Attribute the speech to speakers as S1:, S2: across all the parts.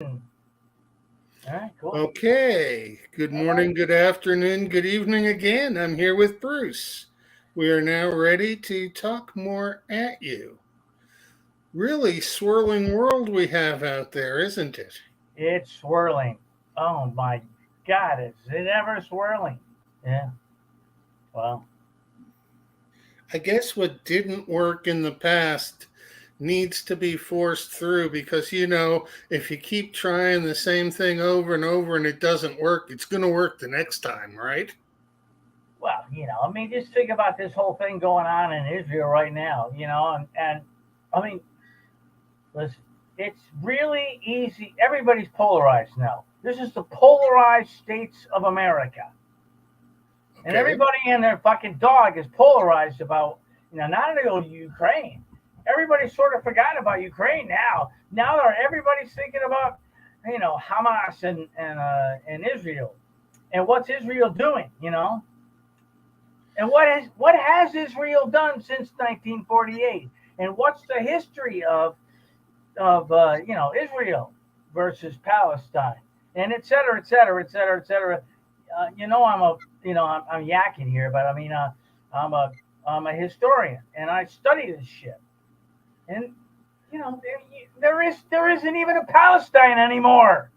S1: All right, cool.
S2: Okay. Good morning, good afternoon, good evening again. I'm here with Bruce. We are now ready to talk more at you. Really swirling world we have out there, isn't it?
S1: It's swirling. Oh my God, is it ever swirling? Yeah. Well,
S2: I guess what didn't work in the past needs to be forced through because, if you keep trying the same thing over and over and it doesn't work, it's going to work the next time, right?
S1: just think about this whole thing going on in Israel right now, and I mean, listen, it's really easy. Everybody's polarized now. This is the polarized states of America. And
S2: Okay.
S1: everybody and their fucking dog is polarized about, not only Ukraine. Everybody sort of forgot about Ukraine now. Now everybody's thinking about, Hamas and Israel, and what's Israel doing, and what has Israel done since 1948, and what's the history of Israel versus Palestine, and et cetera, et cetera, et cetera, et cetera. I'm yakking here, but I'm a I'm a historian, and I study this shit. And there isn't even a Palestine anymore.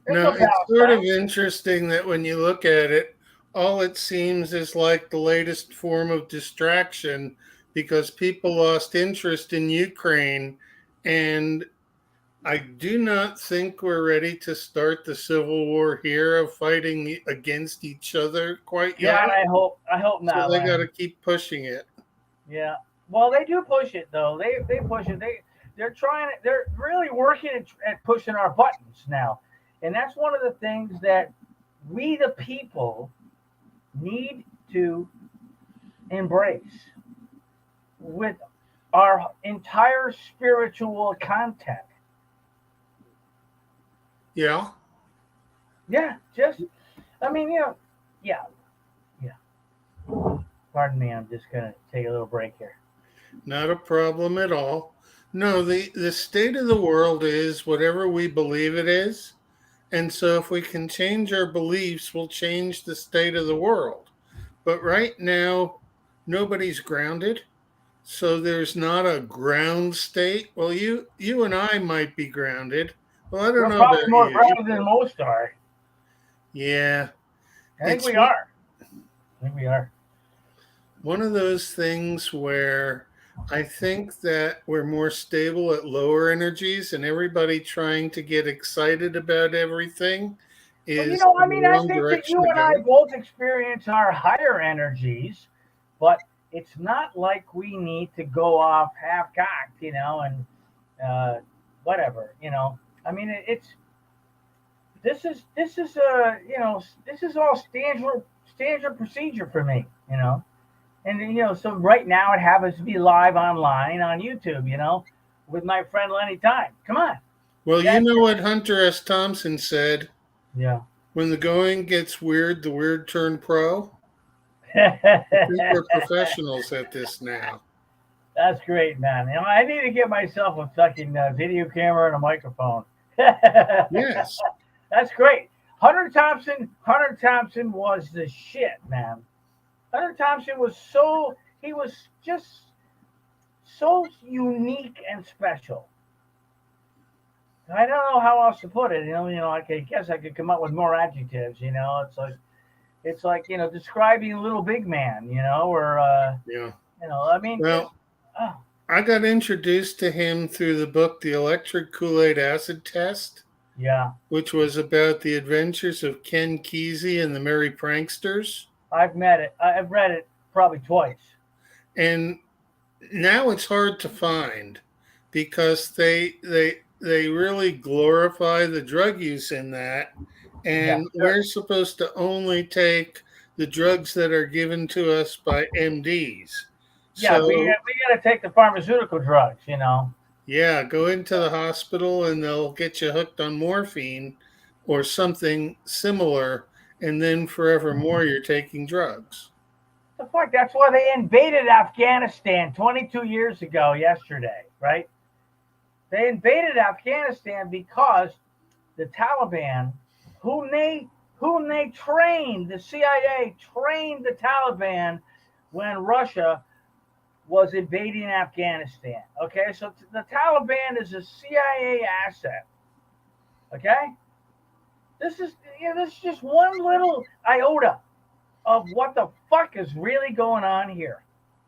S1: There's
S2: Now,
S1: no
S2: it's sort of
S1: Palestine.
S2: interesting that when you look at it, all it seems is like the latest form of distraction because people lost interest in Ukraine. And I do not think we're ready to start the civil war here of fighting against each other quite
S1: Yeah,
S2: yet.
S1: and I hope
S2: So
S1: not,
S2: they got to
S1: Lenny.
S2: keep pushing it.
S1: Yeah. Well, they do push it though. They push it. They're trying. They're really working at pushing our buttons now, and that's one of the things that we, the people, need to embrace with our entire spiritual content.
S2: Yeah,
S1: Yeah, just yeah, yeah. Pardon me, I'm just gonna take a little break here.
S2: not a problem at all. No, the state of the world is whatever we believe it is. And so, if we can change our beliefs, we'll change the state of the world. But right now, nobody's grounded. So there's not a ground state. Well, you and I might be grounded. Well, I don't
S1: We're
S2: know
S1: probably
S2: about
S1: more
S2: you.
S1: grounded than most are.
S2: Yeah,
S1: I think
S2: it's
S1: we are. I think we are.
S2: one of those things where I think that we're more stable at lower energies, and everybody trying to get excited about everything
S1: Well,
S2: is the
S1: I
S2: wrong
S1: think that
S2: direction
S1: you
S2: to
S1: and I
S2: go.
S1: both experience our higher energies, but it's not like we need to go off half cocked, and uh, whatever, it's this is all standard procedure for me, and so right now it happens to be live online on YouTube, with my friend Lenny Time. Come on,
S2: Well, you
S1: that's
S2: know what Hunter S. Thompson said:
S1: yeah.
S2: when the going gets weird, the weird turn pro. I think we're professionals at this now.
S1: That's great, man. I need to get myself a fucking video camera and a microphone. That's
S2: Yes.
S1: great. Hunter Thompson was the shit, man. Hunter Thompson was he was just so unique and special. I don't know how else to put it. I guess I could come up with more adjectives. It's like describing Little Big Man. Or
S2: Yeah.
S1: I mean, just
S2: Well,
S1: oh,
S2: I got introduced to him through the book The Electric Kool-Aid Acid Test,
S1: yeah.
S2: which was about the adventures of Ken Kesey and the Merry Pranksters.
S1: I've met it. I've read it probably twice.
S2: And now it's hard to find because they really glorify the drug use in that,
S1: Yeah,
S2: and
S1: sure.
S2: we're supposed to only take the drugs that are given to us by MDs.
S1: Yeah,
S2: So
S1: we got to take the pharmaceutical drugs.
S2: yeah, go into the hospital and they'll get you hooked on morphine or something similar, and then forevermore you're taking drugs.
S1: The fuck? That's why they invaded Afghanistan 22 years ago. Yesterday, right? They invaded Afghanistan because the Taliban, whom they trained, the CIA trained the Taliban when Russia was invading Afghanistan. Okay, so the Taliban is a CIA asset. Okay, this is just one little iota of what the fuck is really going on here.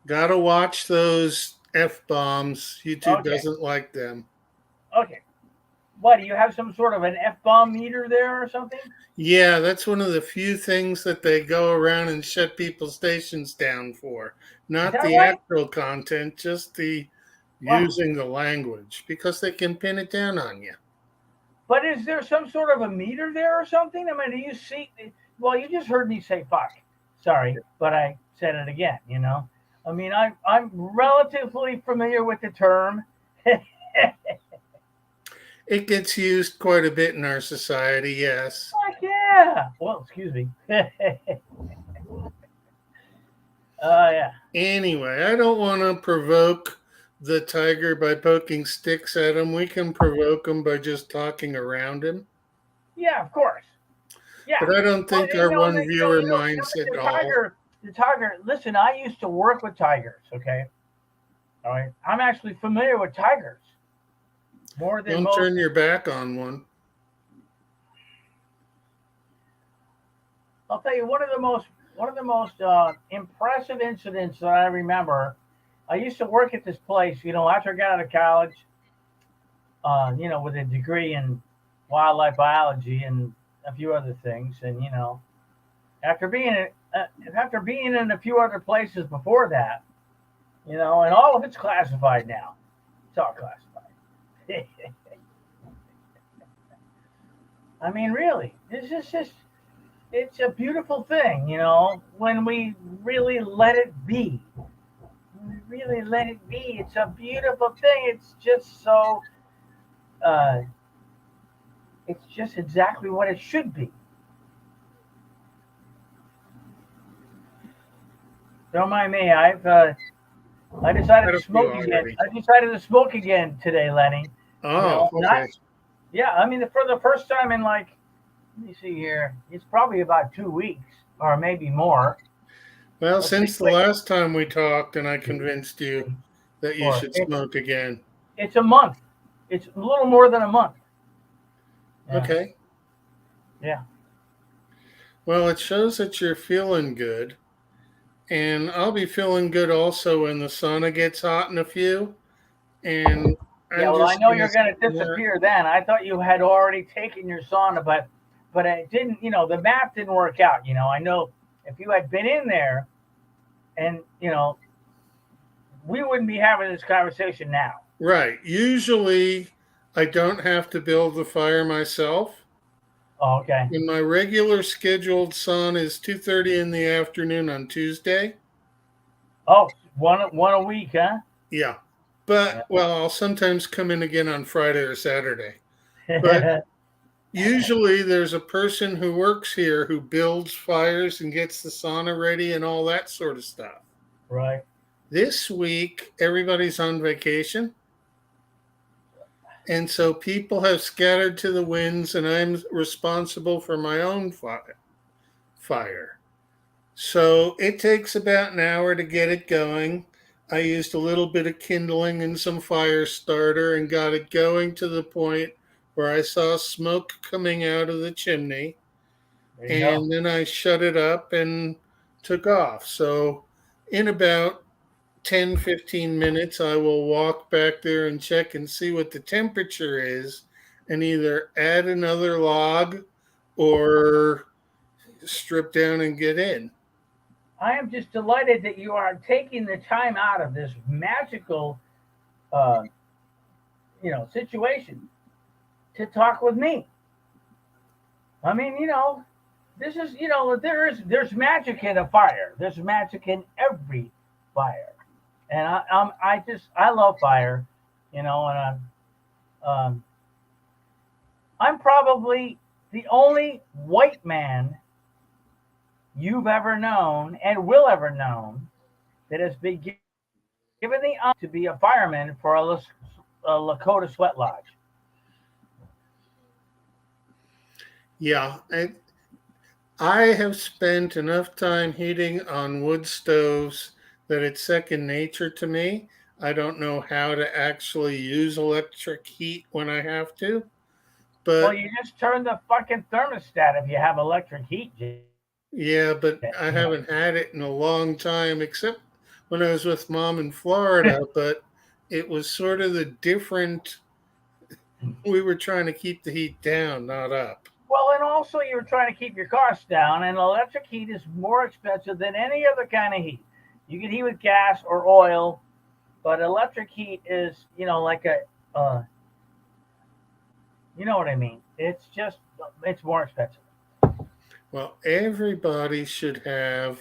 S2: Gotta watch those F-bombs. YouTube doesn't like them.
S1: Okay. What, do you have some sort of an F-bomb meter there or something?
S2: Yeah, that's one of the few things that they go around and shut people's stations down for. Not the
S1: right?
S2: actual content, just the using the language, because they can pin it down on you.
S1: But is there some sort of a meter there or something? I mean, do you see? Well, you just heard me say fuck. Sorry, but I said it again, I mean, I'm relatively familiar with the term.
S2: It gets used quite a bit in our society, yes.
S1: Fuck yeah. Well, excuse me. Yeah.
S2: Anyway, I don't want to provoke the tiger by poking sticks at him. We can provoke him by just talking around him.
S1: Yeah, of course. Yeah.
S2: But I don't think our one viewer minds at all.
S1: The tiger, listen, I used to work with tigers, okay? All right. I'm actually familiar with tigers. More than
S2: Don't turn your back on one.
S1: I'll tell you one of the most impressive incidents that I remember. I used to work at this place, after I got out of college, with a degree in wildlife biology and a few other things, and after being in a few other places before that, and all of it's classified now. It's all classified. I mean, really, this is just. It's a beautiful thing, when we really let it be. When we really let it be. It's a beautiful thing. It's just so, it's just exactly what it should be. Don't mind me. I decided to smoke again. I decided to smoke again today, Lenny.
S2: Oh, okay.
S1: Yeah, I mean, for the first time in let me see here. It's probably about 2 weeks or maybe more.
S2: Well, since the last time we talked and I convinced you that you should smoke again.
S1: It's a month. It's a little more than a month.
S2: Yeah. Okay.
S1: Yeah.
S2: Well, it shows that you're feeling good. And I'll be feeling good also when the sauna gets hot in a few. And
S1: I know you're going to disappear then. I thought you had already taken your sauna, but it didn't, the math didn't work out. I know if you had been in there and, we wouldn't be having this conversation now.
S2: Right. Usually I don't have to build the fire myself.
S1: Oh, okay.
S2: And my regular scheduled sauna is 2:30 in the afternoon on Tuesday.
S1: Oh, one a week, huh?
S2: Yeah. But, well, I'll sometimes come in again on Friday or Saturday. But usually there's a person who works here who builds fires and gets the sauna ready and all that sort of stuff.
S1: Right.
S2: This week, everybody's on vacation. And so people have scattered to the winds, and I'm responsible for my own fire. So it takes about an hour to get it going. I used a little bit of kindling and some fire starter and got it going to the point where I saw smoke coming out of the chimney. And then I shut it up and took off. So in about 10, 15 minutes, I will walk back there and check and see what the temperature is and either add another log or strip down and get in.
S1: I am just delighted that you are taking the time out of this magical, situation to talk with me. I mean, this is, there's magic in a fire. There's magic in every fire. And I love fire, and I'm probably the only white man you've ever known and will ever know that has been given the honor to be a fireman for Lakota Sweat Lodge.
S2: Yeah, I have spent enough time heating on wood stoves that it's second nature to me. I don't know how to actually use electric heat when I have to,
S1: Well,
S2: but
S1: you just turn the fucking thermostat if you have electric heat.
S2: yeah, but I haven't had it in a long time, except when I was with mom in Florida. But it was sort of the different, we were trying to keep the heat down, not up.
S1: Well, and also you're trying to keep your costs down, and electric heat is more expensive than any other kind of heat. You can heat with gas or oil, but electric heat is, like you know what I mean. It's more expensive.
S2: Well, everybody should have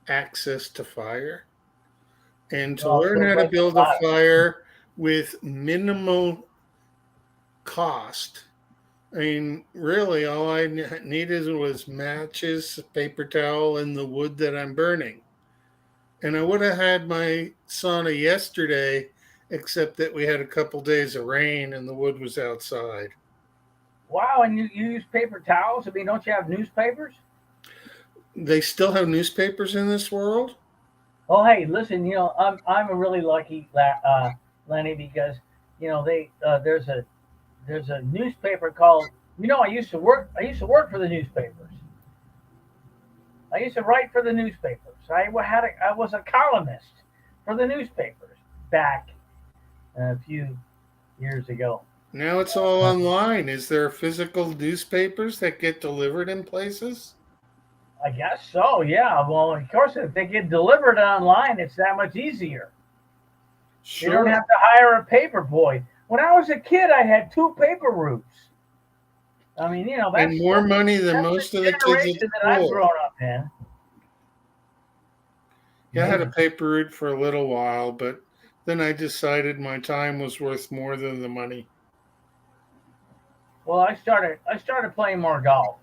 S2: access to fire. And to
S1: Well,
S2: learn
S1: good
S2: how to
S1: place to
S2: build a
S1: start.
S2: fire with minimal cost. I mean, really, all I needed was matches, paper towel, and the wood that I'm burning. And I would have had my sauna yesterday, except that we had a couple days of rain and the wood was outside.
S1: Wow, and you use paper towels? I mean, don't you have newspapers?
S2: They still have newspapers in this world?
S1: Oh, hey, listen, I'm a really lucky Lenny, because they there's a newspaper called, I used to work for the newspapers. I used to write for the newspapers. I was a columnist for the newspapers back a few years ago.
S2: Now it's all online. Is there physical newspapers that get delivered in places?
S1: I guess so. Yeah. Well, of course, if they get delivered online, it's that much easier. You don't
S2: Sure.
S1: have to hire a paper boy. When I was a kid, I had two paper routes. I mean,
S2: And more money than
S1: that's
S2: most of
S1: the
S2: the kids at
S1: generation that I've
S2: school.
S1: grown up in.
S2: Yeah, I had a
S1: Amazing.
S2: paper route for a little while, but then I decided my time was worth more than the money.
S1: Well, I started playing more golf.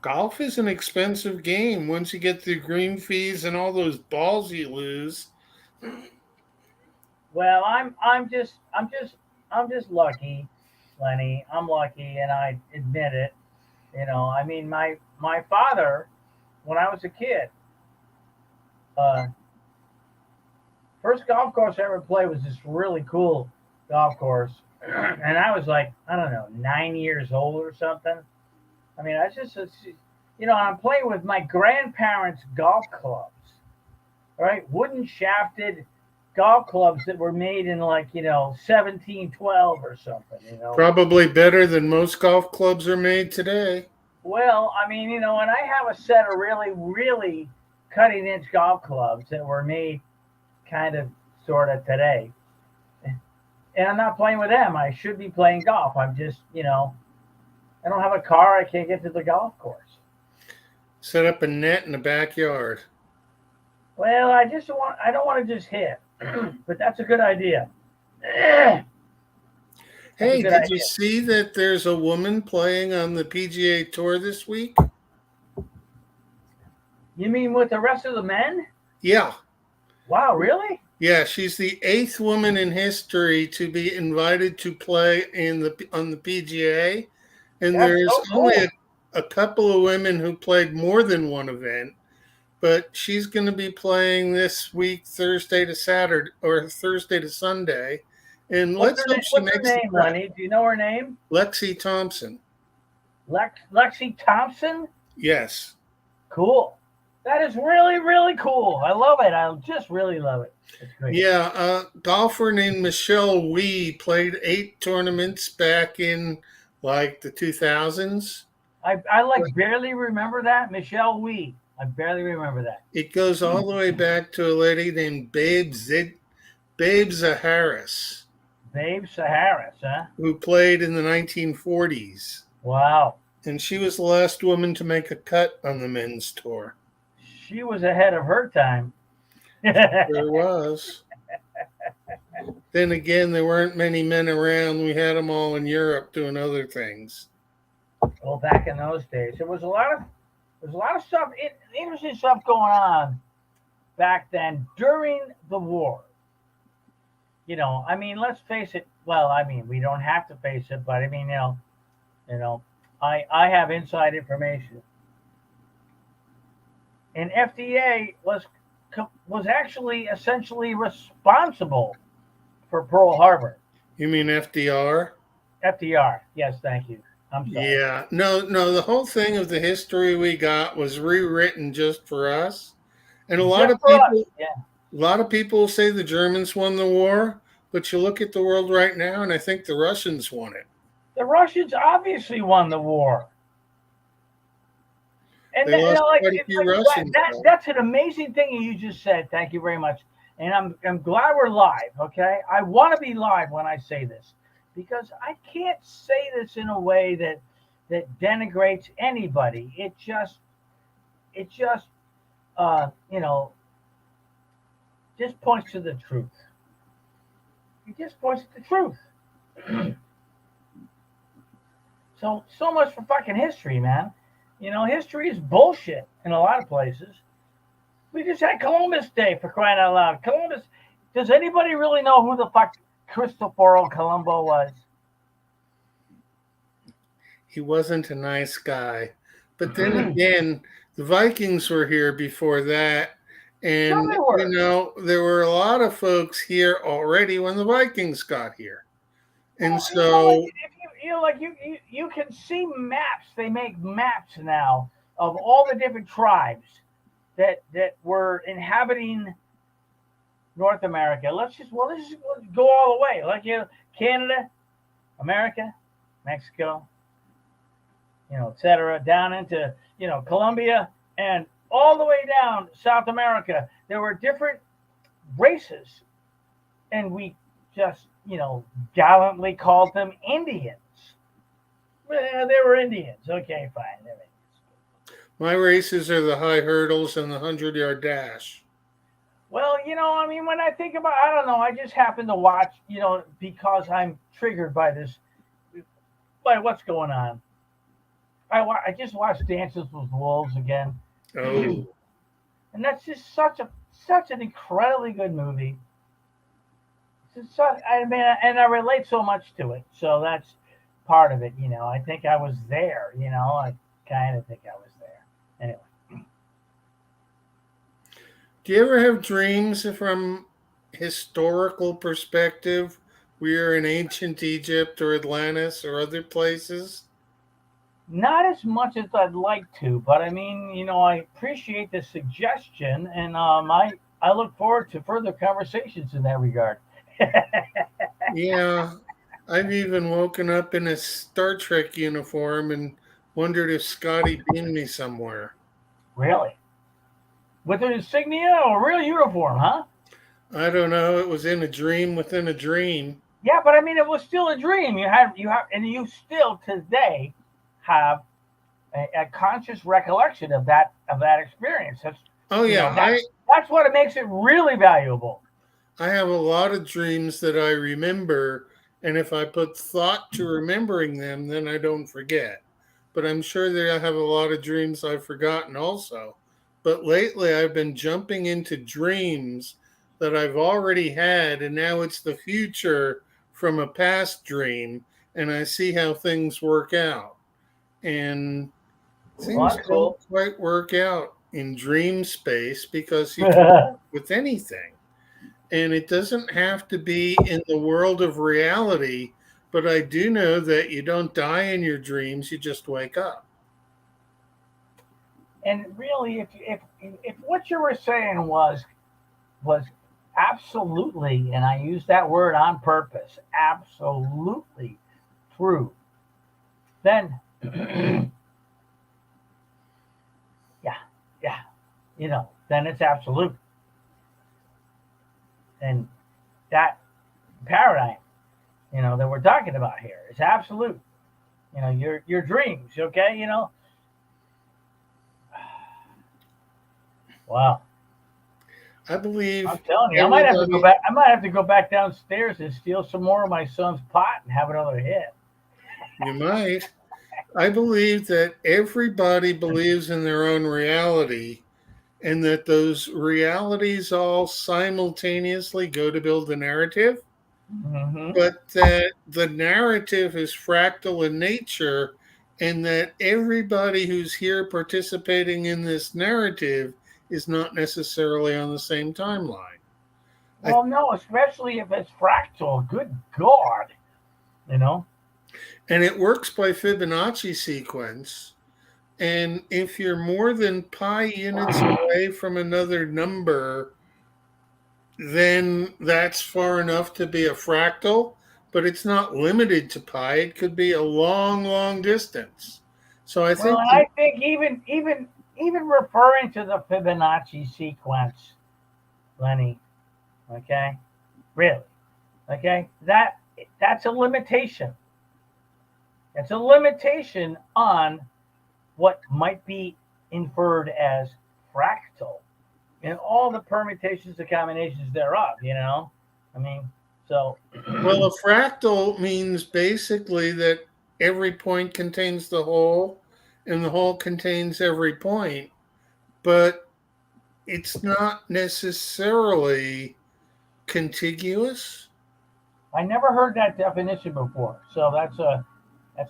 S2: Golf is an expensive game. Once you get the green fees and all those balls you lose,
S1: Well, I'm just lucky, Lenny. I'm lucky, and I admit it. I mean, my father, when I was a kid, uh, first golf course I ever played was this really cool golf course, and I was like, I don't know, 9 years old or something. I mean, I'm playing with my grandparents' golf clubs, right? Wooden shafted golf clubs that were made in, like, 1712 or something.
S2: probably better than most golf clubs are made today.
S1: Well, I mean, and I have a set of really, really cutting edge golf clubs that were made kind of sort of today. And I'm not playing with them. I should be playing golf. I'm just, I don't have a car. I can't get to the golf course.
S2: Set up a net in the backyard.
S1: Well, I don't want to just hit, but that's a good idea. That's a
S2: Hey,
S1: good
S2: did you
S1: idea.
S2: see that there's a woman playing on the PGA Tour this week?
S1: You mean with the rest of the men?
S2: Yeah.
S1: Wow, really?
S2: Yeah, she's the eighth woman in history to be invited to play on the PGA, and
S1: That's
S2: there's
S1: so
S2: only
S1: cool.
S2: a couple of women who played more than one event. But she's going to be playing this week, Thursday to Saturday or Thursday to Sunday, and let's hope she
S1: What's her
S2: makes the
S1: name,
S2: cut.
S1: Lenny? Do you know her name?
S2: Lexi Thompson.
S1: Lexi Thompson?
S2: Yes.
S1: Cool. That is really, really cool. I love it. I just really love it. It's great.
S2: Yeah, a golfer named Michelle Wee played 8 tournaments back in like the 2000s.
S1: I like barely remember that. Michelle Wee. I barely remember that.
S2: It goes all the way back to a lady named Babe Zaharis,
S1: Babe Saharis, huh?
S2: who played in the 1940s.
S1: Wow.
S2: And she was the last woman to make a cut on the men's tour.
S1: She was ahead of her time.
S2: There was. Then again, there weren't many men around. We had them all in Europe doing other things.
S1: Well, back in those days, there's a lot of stuff, interesting stuff going on back then during the war. I mean, let's face it. Well, I mean, we don't have to face it, but I mean, you know, I have inside information, and FDA was actually essentially responsible for Pearl Harbor.
S2: You mean FDR?
S1: FDR, yes, thank you. I'm sorry.
S2: Yeah. No, no, the whole thing of the history we got was rewritten just for us. And
S1: Just for us, yeah.
S2: a lot of people say the Germans won the war, but you look at the world right now and I think the Russians won it.
S1: The Russians obviously won the war. And
S2: They lost quite a
S1: it's
S2: few
S1: like
S2: Russians.
S1: that's an amazing thing you just said. Thank you very much. And I'm glad we're live. Okay, I want to be live when I say this because I can't say this in a way that denigrates anybody. It just uh, you know just points to the truth. It just points to the truth. So much for fucking history, man. History is bullshit in a lot of places. We just had Columbus Day for crying out loud. Columbus. Does anybody really know who the fuck Cristoforo Colombo was?
S2: He wasn't a nice guy. But then again, the Vikings were here before that. And,
S1: Sure they were.
S2: there were a lot of folks here already when the Vikings got here. And
S1: Well, like
S2: so,
S1: if you can see maps. They make maps now of all the different tribes that were inhabiting North America. Let's just go all the way. Like Canada, America, Mexico, etc. Down into Colombia and all the way down South America. There were different races, and we just gallantly called them Indians. Well, they were Indians. Okay, fine.
S2: my races are the high hurdles and the 100-yard dash.
S1: Well, I mean, when I think about, I don't know, I just happen to watch, because I'm triggered by this, by what's going on. I just watched Dances with Wolves again,
S2: Oh,
S1: and that's just such an incredibly good movie. I mean, and I relate so much to it, so that's part of it. I think I was there. I kind of think I was there. Anyway,
S2: do you ever have dreams from historical perspective? We're in ancient Egypt or Atlantis or other places.
S1: not as much as I'd like to, but I mean, I appreciate the suggestion, and I look forward to further conversations in that regard.
S2: Yeah, I've even woken up in a Star Trek uniform and wondered if Scotty beamed me somewhere.
S1: Really, with an insignia or a real uniform, huh?
S2: I don't know. It was in a dream within a dream.
S1: Yeah, but I mean, it was still a dream. And you still today have a conscious recollection of that experience. That's
S2: Oh
S1: you
S2: yeah,
S1: know that that's what it makes it really valuable.
S2: I have a lot of dreams that I remember, and if I put thought to remembering them, then I don't forget. But I'm sure that I have a lot of dreams I've forgotten also. But lately I've been jumping into dreams that I've already had, and now it's the future from a past dream, and I see how things work out. And
S1: Well,
S2: things
S1: that's
S2: don't
S1: cool.
S2: quite work out in dream space because you can with anything. And it doesn't have to be in the world of reality, but I do know that you don't die in your dreams, you just wake up.
S1: And really, if what you were saying was absolutely, and I use that word on purpose, absolutely true, then yeah, yeah, then it's absolute. And that paradigm, that we're talking about here is absolute. Your dreams, okay? Wow.
S2: I believe
S1: I'm telling you, I might have to go
S2: everybody,
S1: back. I might have to go back downstairs and steal some more of my son's pot and have another hit.
S2: you might, I believe that everybody believes in their own reality and that those realities all simultaneously go to build a narrative.
S1: Mm-hmm.
S2: but that the narrative is fractal in nature, and that everybody who's here participating in this narrative is not necessarily on the same timeline.
S1: Well, no, especially if it's fractal. Good God, you know.
S2: And it works by Fibonacci sequence. And if you're more than pi units away from another number, then that's far enough to be a fractal, but it's not limited to pi. It could be a long, long distance. So I
S1: Well,
S2: think,
S1: I think even referring to the Fibonacci sequence, Lenny. Okay, really. Okay, that's a limitation. It's a limitation on what might be inferred as fractal and all the permutations and combinations thereof. I mean, so.
S2: well, a fractal means basically that every point contains the whole, and the whole contains every point, but it's not necessarily contiguous.
S1: I never heard that definition before, so that's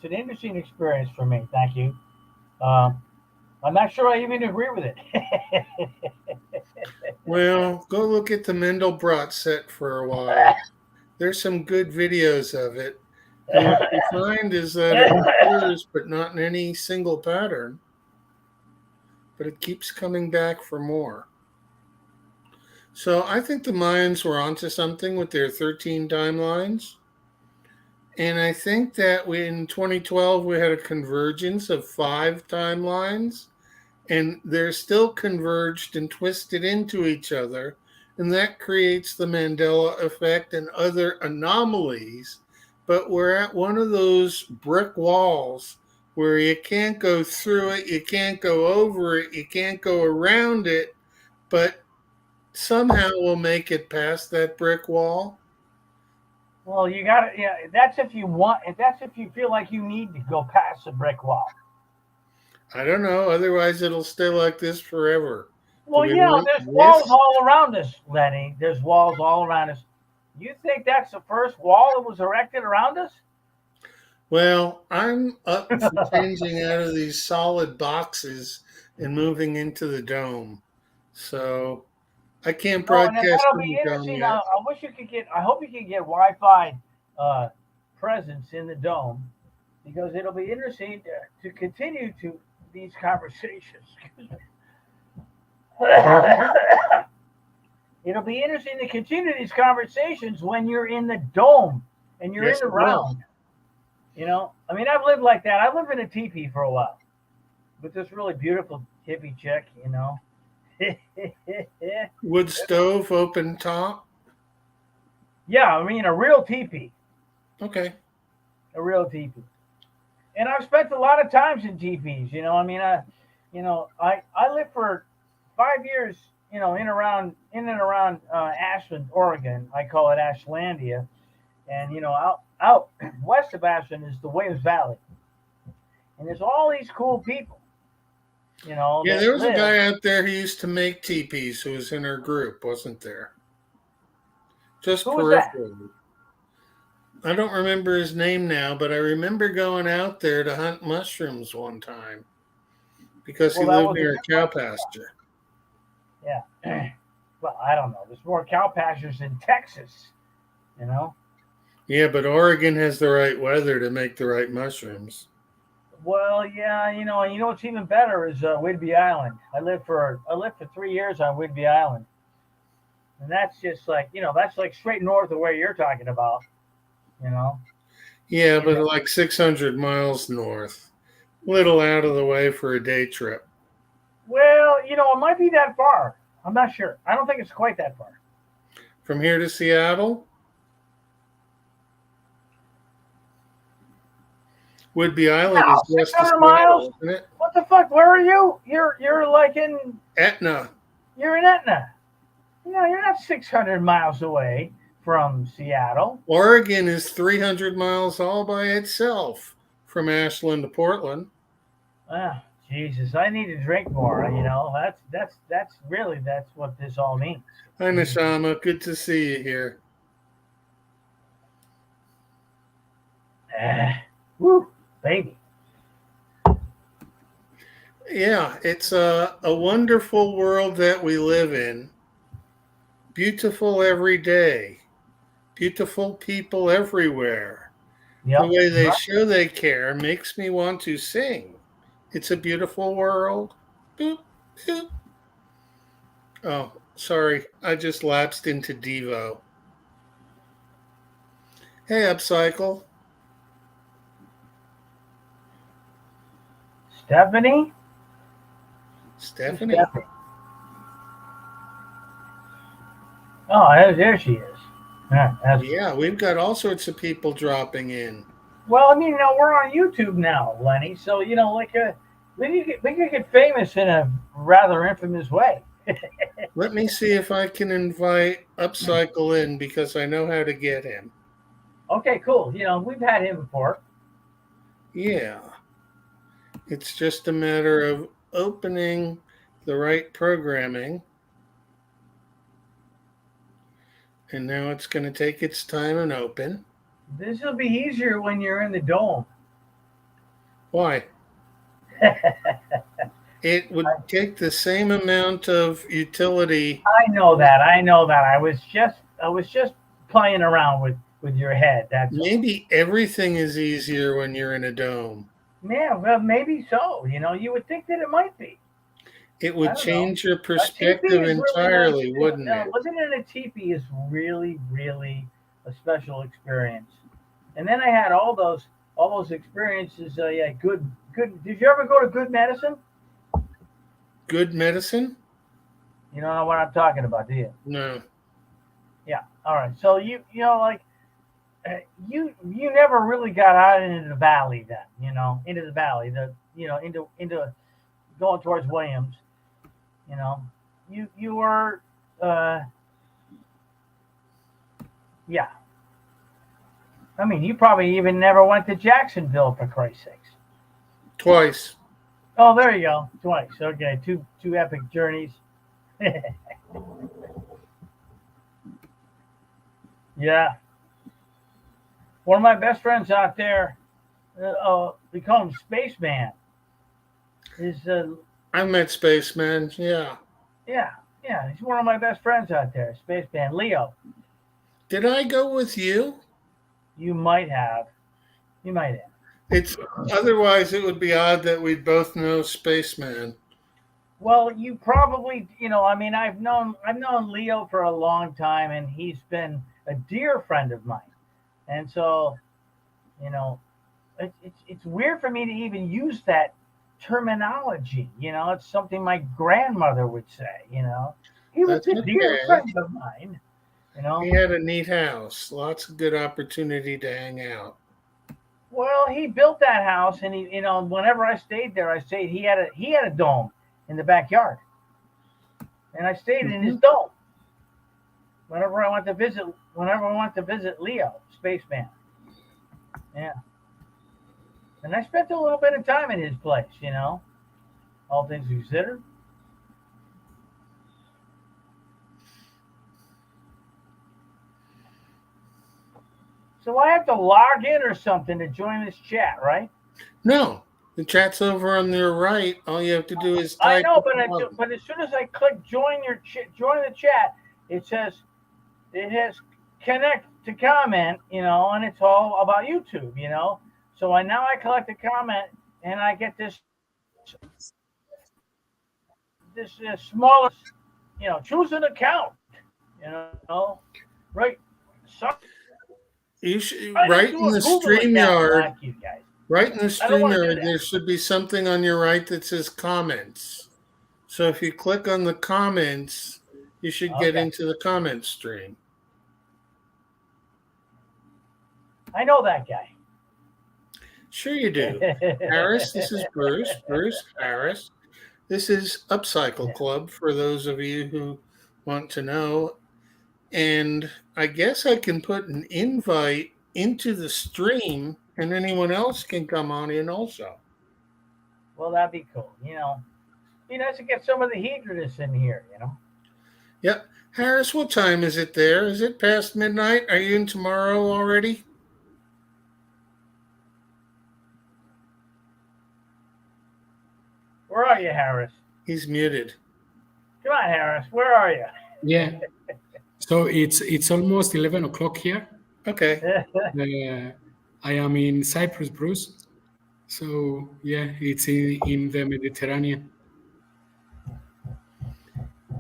S1: an interesting experience for me. Thank you. Um, I'm not sure I even agree with it.
S2: Well, go look at the Mendelbrot set for a while. There's some good videos of it. And what you find is that it occurs, but not in any single pattern, but it keeps coming back for more. So I think the Mayans were onto something with their 13 timelines. And I think that in 2012, we had a convergence of 5 timelines, and they're still converged and twisted into each other. And that creates the Mandela effect and other anomalies. But we're at one of those brick walls where you can't go through it, you can't go over it, you can't go around it, but somehow we'll make it past that brick wall.
S1: Well, you got to, yeah. That's if you want. That's if you feel like you need to go past the brick wall.
S2: I don't know. Otherwise, it'll stay like this forever. Do
S1: Well,
S2: we
S1: yeah,
S2: want
S1: there's walls
S2: this?
S1: all around us, Lenny. There's walls all around us. You think that's the first wall that was erected around us?
S2: Well, I'm up for changing out of these solid boxes and moving into the dome. So I can't
S1: Oh, and then
S2: broadcast
S1: that'll
S2: from
S1: be
S2: the dome
S1: interesting.
S2: yet.
S1: I wish you could get. I hope you can get Wi-Fi presence in the dome because it'll be interesting to continue to these conversations. It'll be interesting to continue these conversations when you're in the dome and you're
S2: Yes,
S1: in the
S2: it will.
S1: round. I mean, I've lived like that. I lived in a teepee for a while with this really beautiful hippie chick.
S2: Wood stove, open top.
S1: Yeah, I mean a real teepee,
S2: Okay.
S1: a real teepee. And I've spent a lot of times in teepees. I mean, I lived for 5 years. In and around Ashland, Oregon. I call it Ashlandia, and out west of Ashland is the Williams Valley, and there's all these cool people.
S2: Yeah,
S1: That
S2: there was a
S1: live.
S2: guy out there who used to make teepees who was in our group, wasn't there? Just
S1: Who was that?
S2: peripherally. I don't remember his name now, but I remember going out there to hunt mushrooms one time because he
S1: Well, that
S2: lived
S1: was a
S2: near a
S1: good
S2: cow
S1: one.
S2: pasture.
S1: Yeah. Well, I don't know. There's more cow pastures in Texas. You know.
S2: Yeah, but Oregon has the right weather to make the right mushrooms.
S1: Well, yeah, and what's even better is Whidbey Island. I lived for 3 years on Whidbey Island, and that's just like that's like straight north of where you're talking about. You know.
S2: Yeah,
S1: You
S2: but
S1: know.
S2: like 600 miles north. Little out of the way for a day trip.
S1: Well, it might be that far. I'm not sure. I don't think it's quite that far.
S2: From here to Seattle, Whidbey Island
S1: Now,
S2: is west of
S1: 600
S2: Seattle,
S1: miles.
S2: isn't it?
S1: What the fuck? Where are you? You're like in
S2: Etna.
S1: you're in Etna. You're not 600 miles away from Seattle.
S2: Oregon is 300 miles all by itself from Ashland to Portland.
S1: Ah, Jesus, I need to drink more. That's really that's what this all means.
S2: Hi, Neshama. Good to see you here.
S1: Woo, baby.
S2: Yeah, it's a wonderful world that we live in. Beautiful every day. Beautiful people everywhere. The
S1: Yep.
S2: way they
S1: Right.
S2: show they care makes me want to sing. It's a beautiful world. Boop, boop. Oh, sorry. I just lapsed into Devo. Hey, Upcycle.
S1: Stephanie? Who's
S2: Stephanie.
S1: Stephanie? Oh, there she is. Yeah,
S2: Yeah, we've got all sorts of people dropping in.
S1: well, I mean, we're on YouTube now, Lenny. So like we could get famous in a rather infamous way.
S2: Let me see if I can invite Upcycle in because I know how to get him.
S1: Okay, cool. We've had him before.
S2: Yeah. It's just a matter of opening the right programming. And now it's going to take its time and open.
S1: This will be easier when you're in the dome.
S2: Why? It would take the same amount of utility.
S1: I know that. I know that. I was just playing around with your head. That's all.
S2: Maybe everything is easier when you're in a dome.
S1: Yeah, well, maybe so. You would think that it might be.
S2: It
S1: I
S2: would
S1: don't know.
S2: change your
S1: A teepee
S2: perspective
S1: is really nice
S2: entirely,
S1: too.
S2: wouldn't it?
S1: Living in a teepee is really, really a special experience. And then I had all those experiences. Yeah, good. Did you ever go to Good Medicine?
S2: Good medicine?
S1: You don't know what I'm talking about, do you?
S2: No.
S1: Yeah. All right. So like you never really got out into the valley then. Into the valley, into going towards Williams. You know, you were yeah. I mean, you probably even never went to Jacksonville for Christ's sakes.
S2: Twice.
S1: Oh, there you go. Twice. Okay, two epic journeys. Yeah. One of my best friends out there, we call him Spaceman. Is
S2: I met Spaceman. Yeah.
S1: yeah, he's one of my best friends out there, Spaceman Leo.
S2: Did I go with you?
S1: You might have. You might have.
S2: It's otherwise it would be odd that we'd both know Spaceman.
S1: Well, you probably, I mean, I've known Leo for a long time, and he's been a dear friend of mine. And so, you know, it's weird for me to even use that terminology. It's something my grandmother would say. He was
S2: That's
S1: a dear
S2: okay.
S1: friend of mine.
S2: He had a neat house. Lots of good opportunity to hang out.
S1: Well, he built that house, and whenever I stayed there, he had a dome in the backyard, and I stayed in his
S2: Mhm.
S1: dome whenever I went to visit. Whenever I went to visit Leo, Spaceman, yeah, and I spent a little bit of time in his place. All things considered. So I have to log in or something to join this chat, right?
S2: No, the chat's over on your right. All you have to do is
S1: I
S2: type.
S1: know, but as soon as I click join the chat, it has connect to comment, and it's all about YouTube. So I collect a comment, and I get this smaller, choose an account, you right? Sign
S2: You should, right
S1: into
S2: in
S1: a
S2: the
S1: Google account,
S2: StreamYard.
S1: like you guys.
S2: Right in the
S1: I don't want to do
S2: StreamYard, there
S1: that.
S2: should be something on your right that says comments. So if you click on the comments, you should get
S1: Okay,
S2: into the comment stream.
S1: I know that guy.
S2: Sure you do. Harris, this is Bruce. Bruce Harris. This is Upcycle
S1: Yeah.
S2: Club for those of you who want to know. And I guess I can put an invite into the stream and anyone else can come on in also.
S1: Well, that'd be cool. Be nice to get some of the heaterness in here.
S2: Yep. Harris, what time is it there? Is it past midnight? Are you in tomorrow already?
S1: are you, Harris?
S2: He's muted.
S1: Come on, Harris. Where are you?
S3: Yeah. So it's almost 11 o'clock here.
S2: Okay.
S3: I am in Cyprus, Bruce. So yeah, it's in the Mediterranean.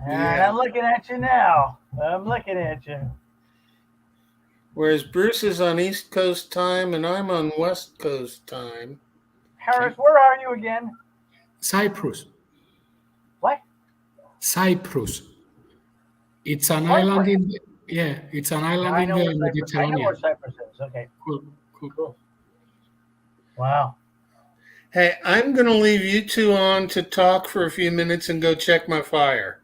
S1: And I'm looking at you now. I'm looking at you.
S2: Whereas Bruce is on East Coast time and I'm on West Coast time.
S1: Harris, where are you again?
S3: Cyprus.
S1: What?
S3: Cyprus. It's an island in it's an island in the Mediterranean.
S1: I know where Cyprus is. Okay.
S3: Cool.
S1: Wow.
S2: Hey, I'm going to leave you two on to talk for a few minutes and go check my fire.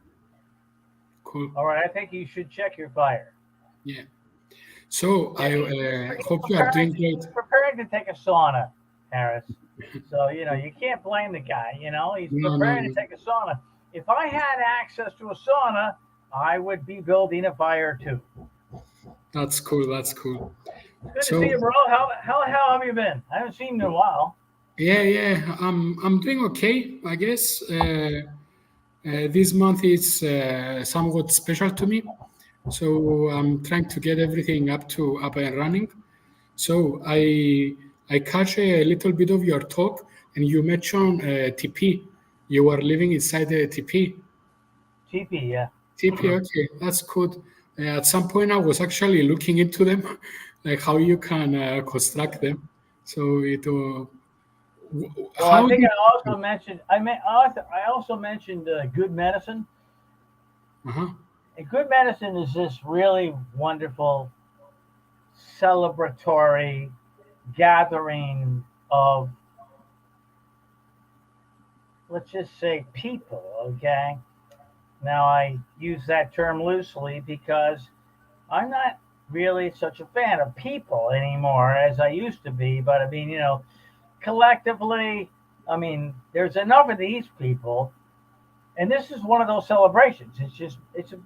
S3: Cool.
S1: All right. I think you should check your fire.
S3: Yeah. So I hope you are doing great.
S1: Preparing to take a sauna, Harris. So, you can't blame the guy. He's preparing to take a sauna. If I had access to a sauna, I would be building a fire too.
S3: That's cool.
S1: Good to see you, bro. How have you been? I haven't seen you in a while.
S3: Yeah. I'm doing okay, I guess. This month is somewhat special to me, so I'm trying to get everything up and running. So I catch a little bit of your talk, and you mentioned TP. You are living inside the TP.
S1: TP, yeah.
S3: TP, okay, that's good. At some point, I was actually looking into them, like how you can construct them. So it.
S1: I think I also mentioned good medicine. And good medicine is this really wonderful celebratory gathering of, let's just say, people. Okay. Now I use that term loosely because I'm not really such a fan of people anymore as I used to be. But I mean, collectively, there's enough of these people, and this is one of those celebrations. It's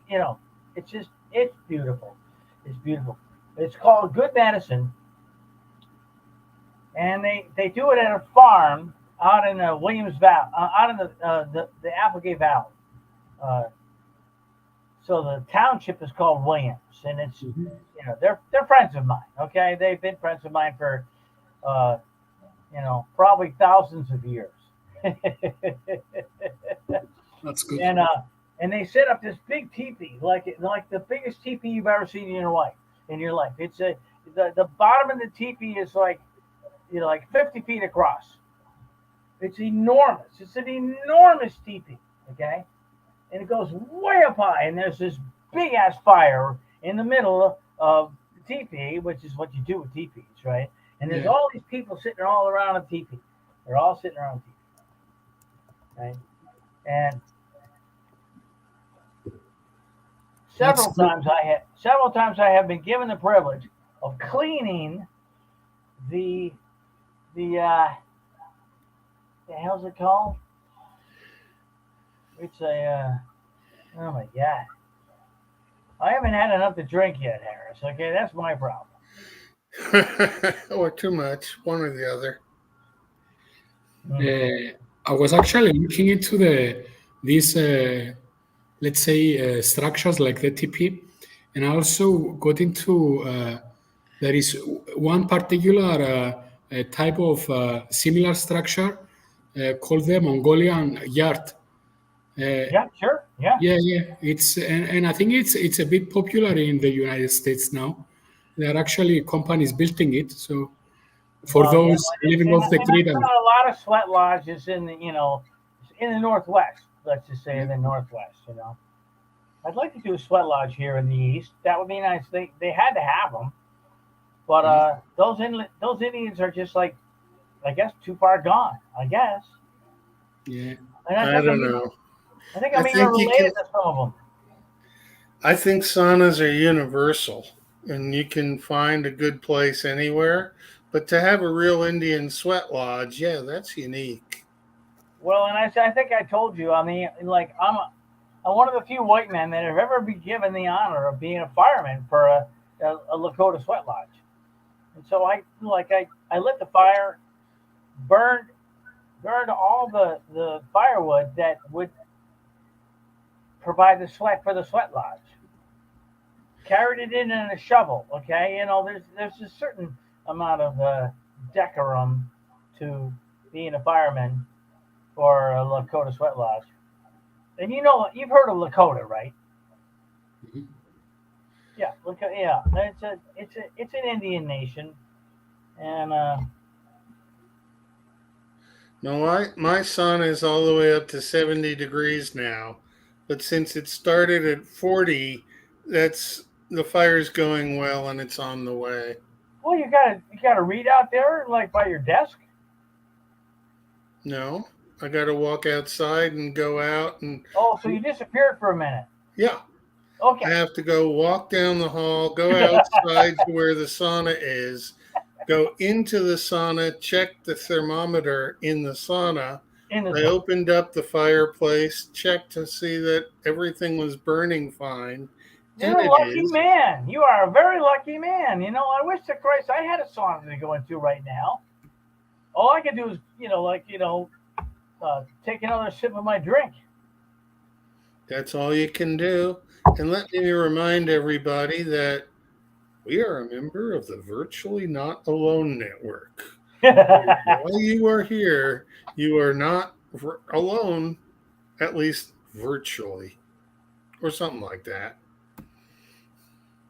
S1: beautiful. It's beautiful. It's called Good Medicine, and they do it at a farm out in the Williams Valley, out in the Applegate Valley. So the township is called Williams, and it's they're friends of mine. Okay, they've been friends of mine for probably thousands of years.
S3: That's good.
S1: And they set up this big teepee, like the biggest teepee you've ever seen in your life. It's the bottom of the teepee is like 50 feet across. It's enormous. It's an enormous teepee. Okay, and it goes way up high, and there's this big ass fire in the middle of the teepee, which is what you do with teepees, right? And there's all these people sitting all around a teepee. They're all sitting around a teepee, right? And several times I have been given the privilege of cleaning the hell's it called? It's a oh my god. I haven't had enough to drink yet, Harris. Okay, that's my problem.
S2: Or too much, one or the other.
S3: I was actually looking into these let's say structures like the TP, and I also got into there is one particular type of similar structure called the Mongolian yard.
S1: Yeah, sure. Yeah.
S3: It's and I think it's a bit popular in the United States now. There are actually companies building it. So for those living off the grid,
S1: a lot of sweat lodges in the Northwest. Let's just say in the Northwest. I'd like to do a sweat lodge here in the East. That would be nice. They had to have them, but those Indians are just like, I guess, too far gone. I guess.
S3: Yeah.
S2: I don't know.
S1: I think I'm even related to some of them.
S2: I think saunas are universal, and you can find a good place anywhere. But to have a real Indian sweat lodge, yeah, that's unique.
S1: Well, and I think I told you, I'm one of the few white men that have ever been given the honor of being a fireman for a Lakota sweat lodge. And so I lit the fire, burned burned all the firewood that would provide the sweat for the sweat lodge. Carried it in a shovel. Okay, there's a certain amount of decorum to being a fireman for a Lakota sweat lodge. And you've heard of Lakota, right?
S3: Mhm.
S1: Yeah, yeah. It's an Indian nation, and
S2: No, my sun is all the way up to 70 degrees now, but since it started at 40, the fire's going well and it's on the way.
S1: well, you got a read out there like by your desk.
S2: No, I got to walk outside and go out and
S1: Oh, so you disappeared for a minute.
S2: yeah, I
S1: Okay.
S2: have to go walk down the hall, go outside to where the sauna is, go into the sauna, check the thermometer in the sauna. I opened up the fireplace, checked to see that everything was burning fine.
S1: You're a lucky man. You are a very lucky man. I wish to Christ I had a sauna to go into right now. All I can do is, take another sip of my drink.
S2: That's all you can do. And let me remind everybody that we are a member of the Virtually Not Alone Network. While you are here, you are not alone, at least virtually, or something like that.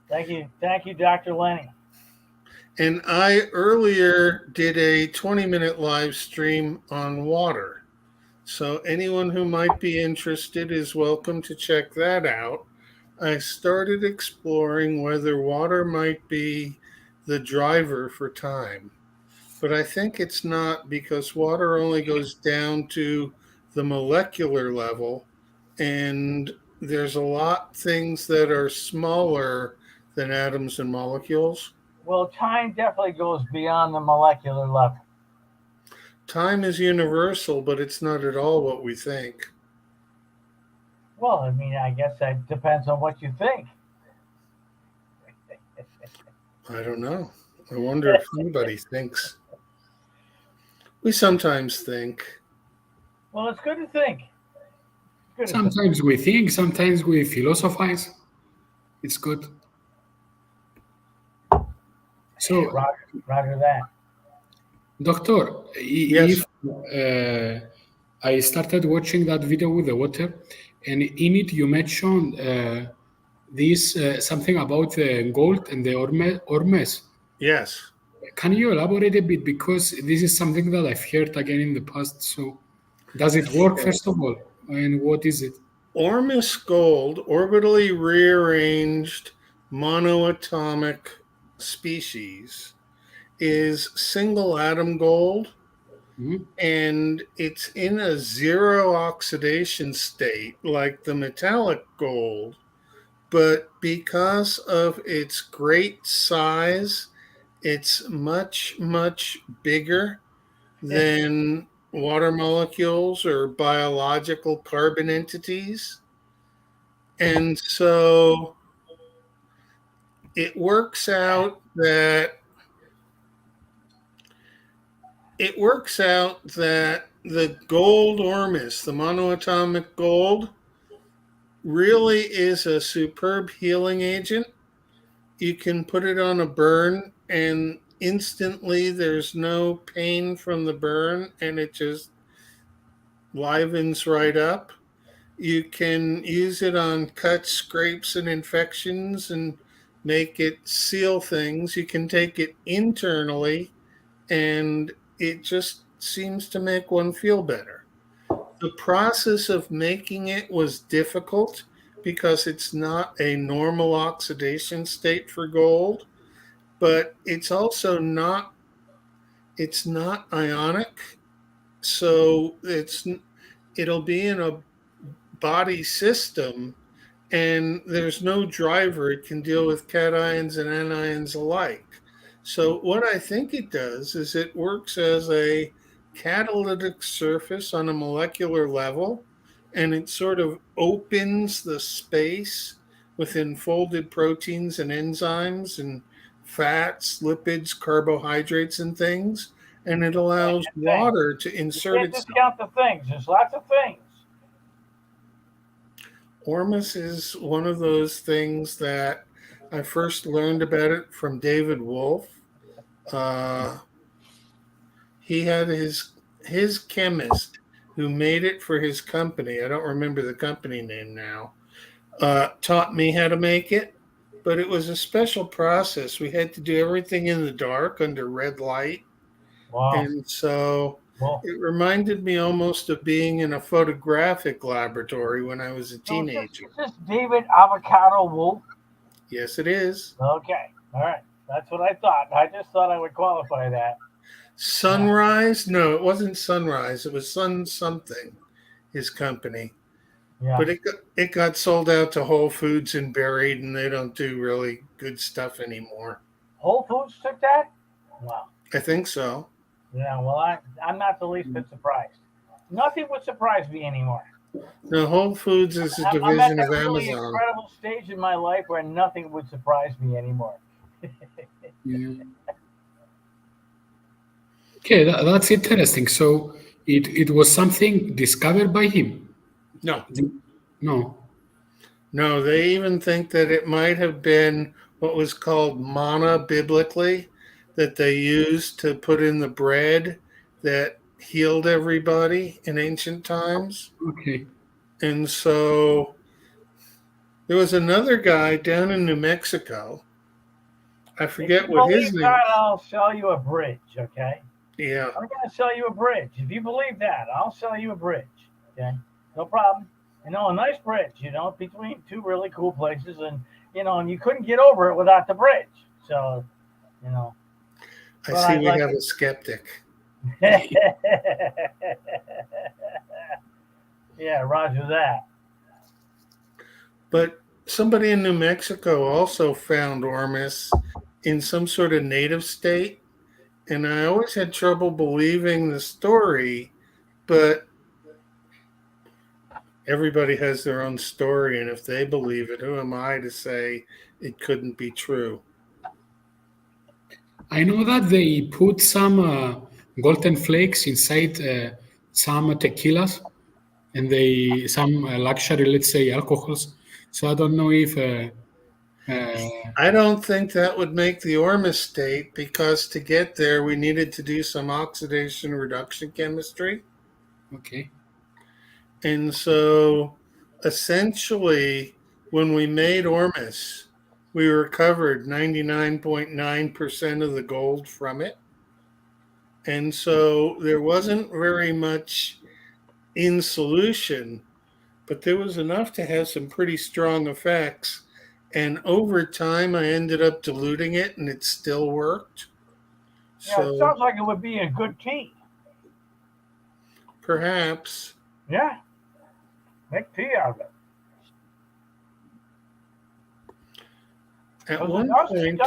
S1: Thank you, Dr. Lenny.
S2: And I earlier did a 20-minute live stream on water. So anyone who might be interested is welcome to check that out. I started exploring whether water might be the driver for time. But I think it's not, because water only goes down to the molecular level, and there's a lot of things that are smaller than atoms and molecules.
S1: Well, time definitely goes beyond the molecular level.
S2: Time is universal, but it's not at all what we think.
S1: Well, I mean, I guess that depends on what you think.
S2: I don't know. I wonder if anybody thinks. We sometimes think.
S1: Well, it's good to think.
S3: Sometimes we think, sometimes we philosophize. It's good. So,
S1: Roger that.
S3: Doctor,
S2: Yes.
S3: if I started watching that video with the water, and in it you mentioned this something about the gold and the ormes.
S2: Yes.
S3: Can you elaborate a bit, because this is something that I've heard again in the past? So, does it work first of all, and what is it?
S2: Ormus gold, orbitally rearranged monoatomic species, is single atom gold, and it's in a zero oxidation state like the metallic gold, but because of its great size, it's much, much bigger than water molecules or biological carbon entities. And so it works out that the gold ormus, the monoatomic gold, really is a superb healing agent. You can put it on a burn and instantly there's no pain from the burn, and it just livens right up. You can use it on cuts, scrapes, and infections and make it seal things. You can take it internally, and it just seems to make one feel better. The process of making it was difficult because it's not a normal oxidation state for gold, but it's also not ionic. So it'll be in a body system, and there's no driver. It can deal with cations and anions alike. So what I think it does is it works as a catalytic surface on a molecular level, and it sort of opens the space within folded proteins and enzymes and fats, lipids, carbohydrates, and things. and it allows water to
S1: You
S2: insert
S1: can't
S2: itself.
S1: discount the things. There's lots of things.
S2: Ormus is one of those things that I first learned about it from David Wolf. He had his chemist who made it for his company. I don't remember the company name now. Taught me how to make it, but it was a special process. We had to do everything in the dark under red light.
S1: Wow.
S2: And so
S1: Well,
S2: it reminded me almost of being in a photographic laboratory when I was a
S1: so
S2: teenager.
S1: is this David Avocado Wolf?
S2: Yes, it is.
S1: Okay. All right. That's what I thought. I just thought I would qualify that.
S2: Sunrise? No, it wasn't Sunrise. It was Sun something, his company.
S1: Yeah.
S2: But it got sold out to Whole Foods and buried, and they don't do really good stuff anymore.
S1: Whole Foods took that? Wow.
S2: I think so.
S1: Yeah, well, I'm not the least bit surprised. Nothing would surprise me anymore.
S2: No, Whole Foods is a
S1: I'm at
S2: division
S1: that
S2: of
S1: really
S2: Amazon.
S1: incredible stage in my life where nothing would surprise me anymore.
S3: Yeah. Okay, that's interesting. So it was something discovered by him.
S2: No.
S3: No.
S2: No, they even think that it might have been what was called manna biblically that they used to put in the bread that healed everybody in ancient times.
S3: Okay.
S2: And so there was another guy down in New Mexico. I forget what his name
S1: That,
S2: is.
S1: I'll sell you a bridge, okay?
S2: Yeah.
S1: I'm going to sell you a bridge. If you believe that, I'll sell you a bridge, okay? No problem. A nice bridge, between two really cool places. And, and you couldn't get over it without the bridge. So,
S2: I see we have a skeptic.
S1: Yeah, roger that.
S2: But somebody in New Mexico also found Ormus in some sort of native state. And I always had trouble believing the story, but everybody has their own story. And if they believe it, who am I to say it couldn't be true?
S3: I know that they put some golden flakes inside some tequilas and some luxury, let's say, alcohols. So I don't know if.
S2: I don't think that would make the Ormus state, because to get there, we needed to do some oxidation reduction chemistry.
S3: Okay.
S2: And so essentially, when we made Ormus, we recovered 99.9% of the gold from it. And so there wasn't very much in solution, but there was enough to have some pretty strong effects. And over time, I ended up diluting it, and it still worked.
S1: Yeah, it sounds like it would be a good tea.
S2: Perhaps.
S1: Yeah. Make tea out of it.
S2: At one point,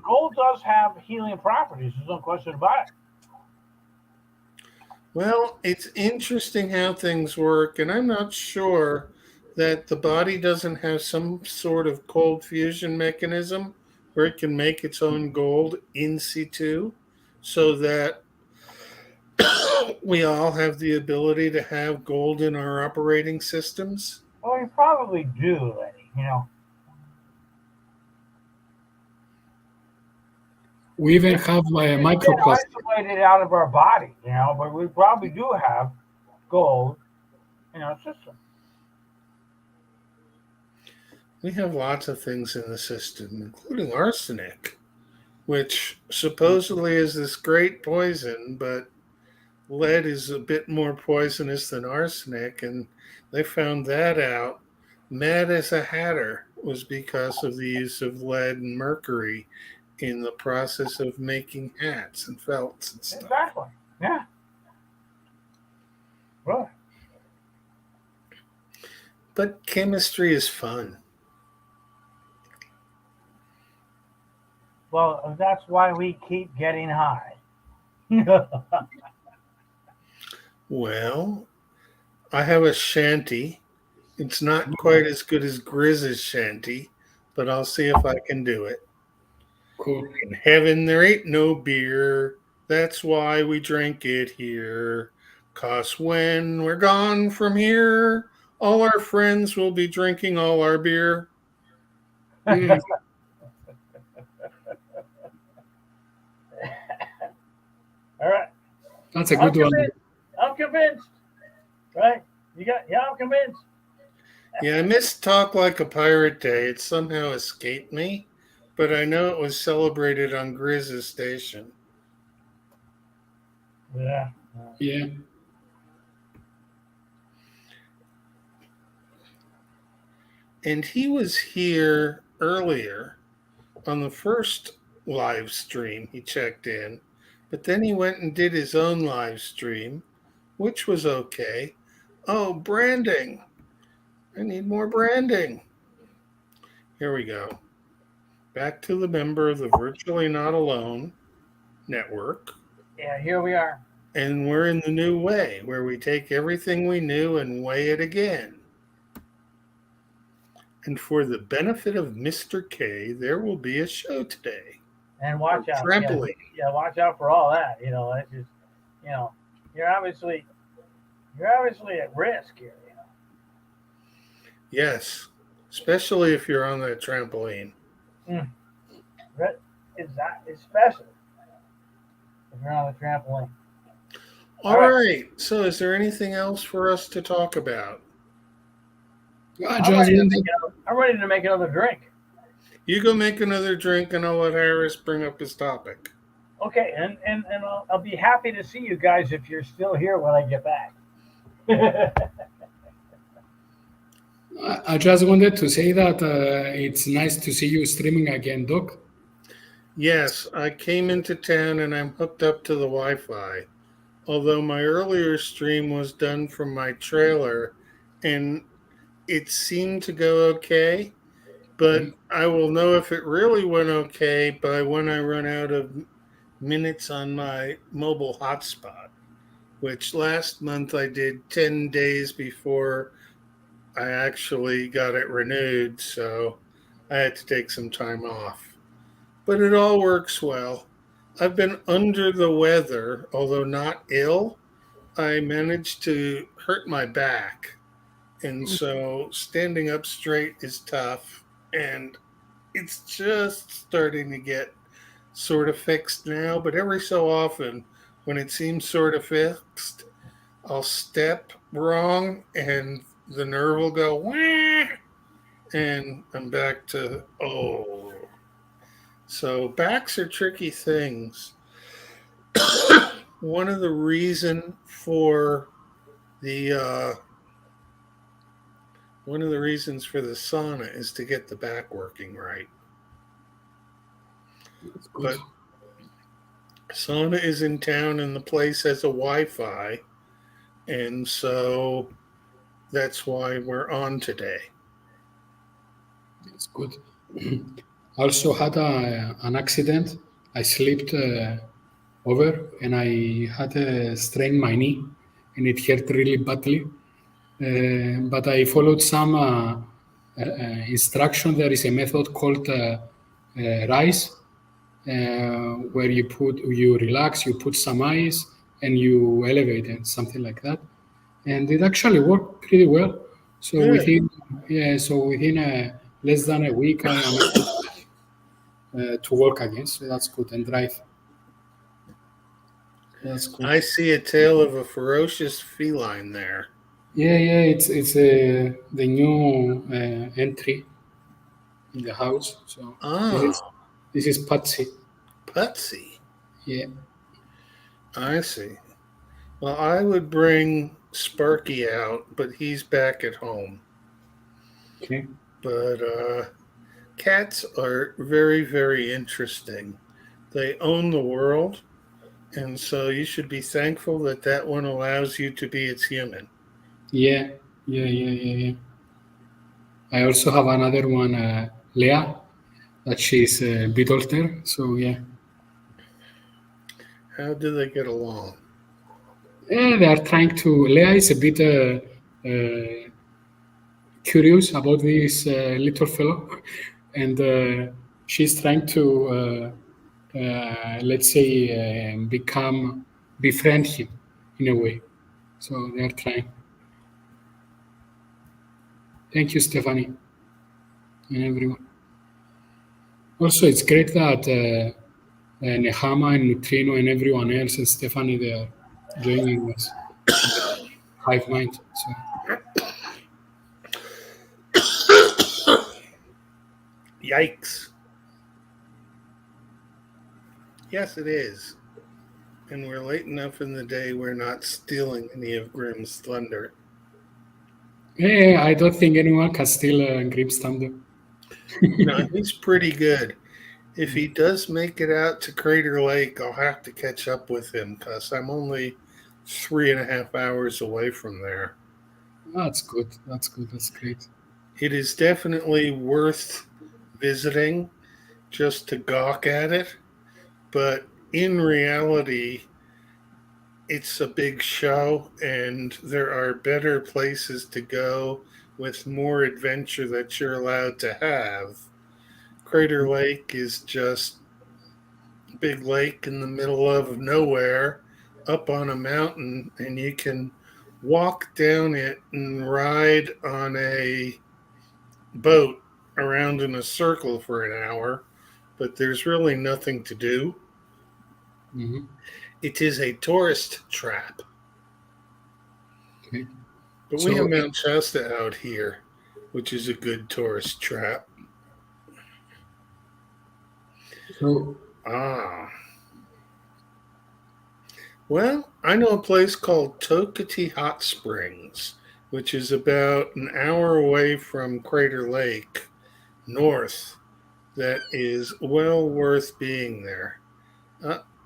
S1: gold does have healing properties. There's no question about it.
S2: Well, it's interesting how things work, and I'm not sure that the body doesn't have some sort of cold fusion mechanism where it can make its own gold in situ, so that we all have the ability to have gold in our operating systems.
S1: Well, you probably do, Lenny,
S3: We even have microplastics.
S1: Isolated out of our body, but we probably do have gold in our system.
S2: We have lots of things in the system, including arsenic, which supposedly is this great poison, but lead is a bit more poisonous than arsenic, and they found that out. Mad as a Hatter was because of the use of lead and mercury in the process of making hats and felts and stuff.
S1: Exactly. Yeah. Right.
S2: But chemistry is fun.
S1: Well, that's why we keep getting high.
S2: Well, I have a shanty. It's not quite as good as Grizz's shanty, but I'll see if I can do it.
S3: Cool.
S2: In heaven, there ain't no beer. That's why we drink it here. 'Cause when we're gone from here, all our friends will be drinking all our beer.
S3: Yeah,
S1: All right.
S3: that's a
S1: I'm
S3: good one.
S1: convinced. I'm convinced. Right? I'm convinced.
S2: Yeah, I missed Talk Like a Pirate Day. It somehow escaped me, but I know it was celebrated on Grizz's station.
S1: Yeah.
S3: Yeah.
S2: And he was here earlier on the first live stream. He checked in, but then he went and did his own live stream, which was okay. Oh, branding. I need more branding. Here we go. Back to the member of the Virtually Not Alone network.
S1: Yeah, here we are.
S2: And we're in the new way where we take everything we knew and weigh it again. And for the benefit of Mr. K, there will be a show today.
S1: And watch out.
S2: Trampoline.
S1: Yeah, watch out for all that. It's just, you're obviously at risk here.
S2: Yes, especially if you're on that trampoline.
S1: Especially if you're on the trampoline.
S2: All right. So is there anything else for us to talk about?
S1: I'm ready to make another drink.
S2: You go make another drink and I'll let Harris bring up his topic.
S1: Okay, and I'll be happy to see you guys if you're still here when I get back.
S3: I just wanted to say that it's nice to see you streaming again, Doc.
S2: Yes, I came into town and I'm hooked up to the Wi-Fi. Although my earlier stream was done from my trailer and it seemed to go okay, but I will know if it really went okay by when I run out of minutes on my mobile hotspot, which last month I did 10 days before I actually got it renewed, so I had to take some time off. But it all works well. I've been under the weather, although not ill. I managed to hurt my back, and so standing up straight is tough, and it's just starting to get sort of fixed now, but every so often when it seems sort of fixed, I'll step wrong and the nerve will go, wah, and I'm back to, oh. So backs are tricky things. One of the reasons for the sauna is to get the back working right. But sauna is in town and the place has a Wi-Fi, and so that's why we're on today.
S3: That's good. I also had an accident. I slipped over and I had strained my knee and it hurt really badly. But I followed some instruction. There is a method called RISE, where you relax, you put some ice, and you elevate it, something like that. And it actually worked pretty well. So
S2: Good.
S3: within less than a week, I am to work again. So that's good, and drive. That's good.
S2: I see a tale of a ferocious feline there.
S3: Yeah, it's the new entry in the house. So this is Patsy.
S2: Patsy.
S3: Yeah.
S2: I see. Well, I would bring Sparky out, but he's back at home.
S3: Okay.
S2: But cats are very, very interesting. They own the world, and so you should be thankful that that one allows you to be its human.
S3: Yeah. I also have another one, Leah, that she's a bit older. So yeah.
S2: How do they get along?
S3: Yeah, they are trying to. Leah is a bit curious about this little fellow, and she's trying to let's say, befriend him in a way. So they are trying. Thank you, Stephanie, and everyone. Also, it's great that Nehama and Neutrino and everyone else and Stephanie, they are joining us. Hive Mind. So.
S2: Yikes. Yes, it is. And we're late enough in the day we're not stealing any of Grimm's thunder.
S3: Hey, I don't think anyone can steal Grimm's thunder.
S2: No, he's pretty good. If he does make it out to Crater Lake, I'll have to catch up with him because I'm only 3.5 hours away from there.
S3: That's good. That's good. That's great.
S2: It is definitely worth visiting just to gawk at it. But in reality, it's a big show and there are better places to go with more adventure that you're allowed to have. Crater Lake is just a big lake in the middle of nowhere up on a mountain, and you can walk down it and ride on a boat around in a circle for an hour, but there's really nothing to do.
S3: Mm-hmm.
S2: It is a tourist trap.
S3: Okay.
S2: But we have Mount Shasta out here, which is a good tourist trap.
S3: So,
S2: well, I know a place called Tokati Hot Springs, which is about an hour away from Crater Lake, north, that is well worth being there.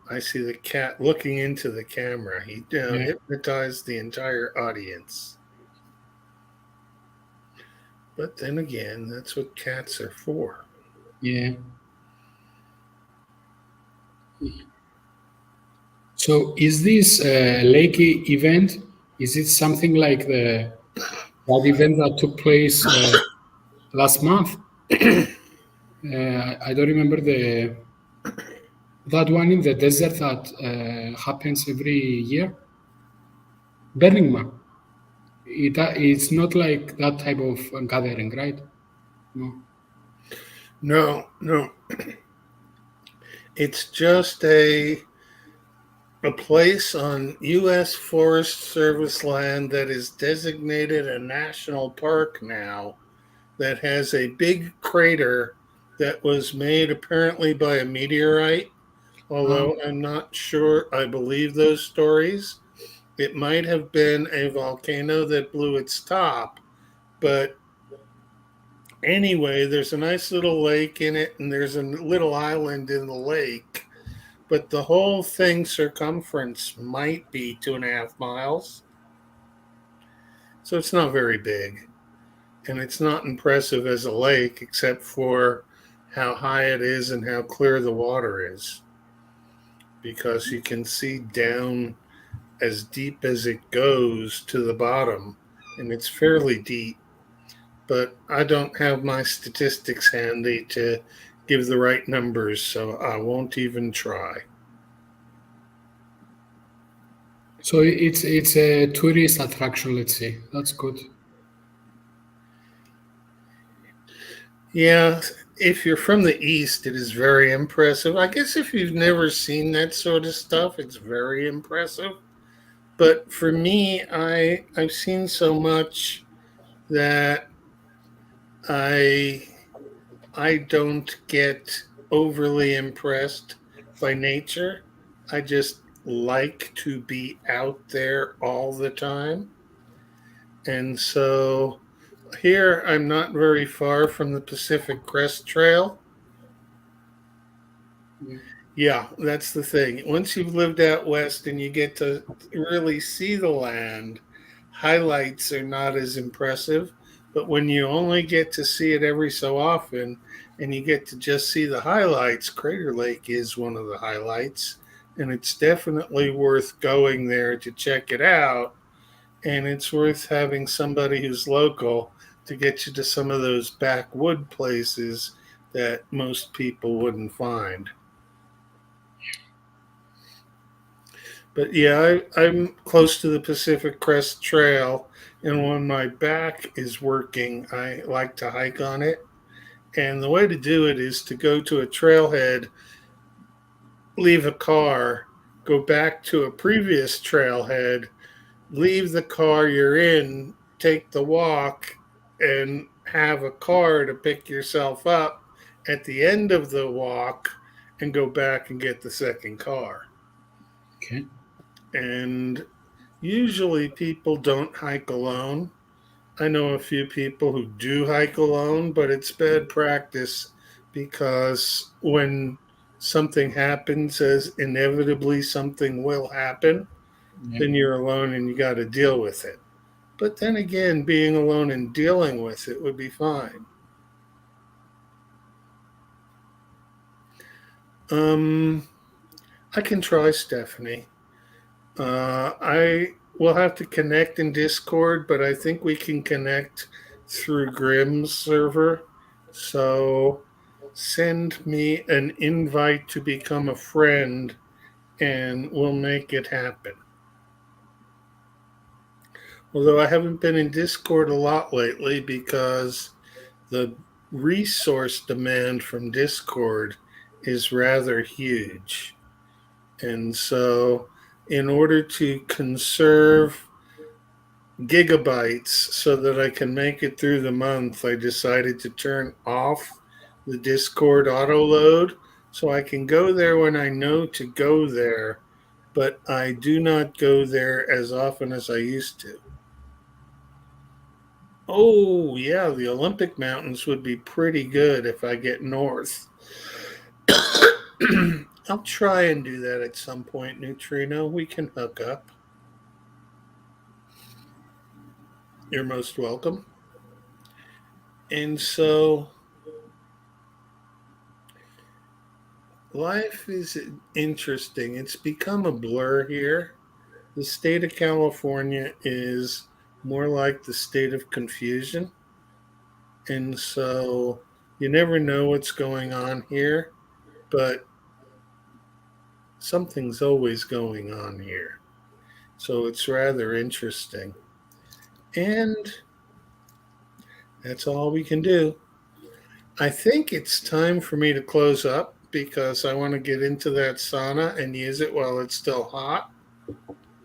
S2: I see the cat looking into the camera. He hypnotized the entire audience. But then again, that's what cats are for.
S3: Yeah. So is this lake event, is it something like that event that took place last month? I don't remember that one in the desert that happens every year. Burning Man. It's not like that type of gathering, right?
S2: No. It's just a place on U.S. Forest Service land that is designated a national park now, that has a big crater that was made apparently by a meteorite, although I'm not sure I believe those stories. It might have been a volcano that blew its top, but anyway, there's a nice little lake in it, and there's a little island in the lake. But the whole thing circumference might be 2.5 miles. So it's not very big. And it's not impressive as a lake, except for how high it is and how clear the water is. Because you can see down as deep as it goes to the bottom. And it's fairly deep. But I don't have my statistics handy to give the right numbers, so I won't even try.
S3: So it's a tourist attraction, let's say. That's good.
S2: Yeah, if you're from the East, it is very impressive. I guess if you've never seen that sort of stuff, it's very impressive. But for me, I've seen so much that I don't get overly impressed by nature. I just like to be out there all the time. And so here I'm not very far from the Pacific Crest Trail. Yeah, that's the thing. Once you've lived out west and you get to really see the land, highlights are not as impressive. But when you only get to see it every so often and you get to just see the highlights, Crater Lake is one of the highlights. And it's definitely worth going there to check it out. And it's worth having somebody who's local to get you to some of those backwood places that most people wouldn't find. But yeah, I'm close to the Pacific Crest Trail, and when my back is working, I like to hike on it. And the way to do it is to go to a trailhead, leave a car, go back to a previous trailhead, leave the car you're in, take the walk, and have a car to pick yourself up at the end of the walk and go back and get the second car.
S3: Okay.
S2: And usually people don't hike alone. I know a few people who do hike alone, but it's bad practice because when something happens, as inevitably something will happen,
S3: Yeah.
S2: then you're alone and you got to deal with it. But then again, being alone and dealing with it would be fine. I can try, Stephanie. I will have to connect in Discord, but I think we can connect through Grimm's server. So send me an invite to become a friend and we'll make it happen. Although I haven't been in Discord a lot lately because the resource demand from Discord is rather huge. And so, in order to conserve gigabytes so that I can make it through the month, I decided to turn off the Discord auto load so I can go there when I know to go there, but I do not go there as often as I used to. Oh, yeah, the Olympic Mountains would be pretty good if I get north. I'll try and do that at some point, Neutrino. We can hook up. You're most welcome. And so, life is interesting. It's become a blur here. The state of California is more like the state of confusion. And so, you never know what's going on here, but something's always going on here. So, it's rather interesting. And that's all we can do. I think it's time for me to close up because I want to get into that sauna and use it while it's still hot.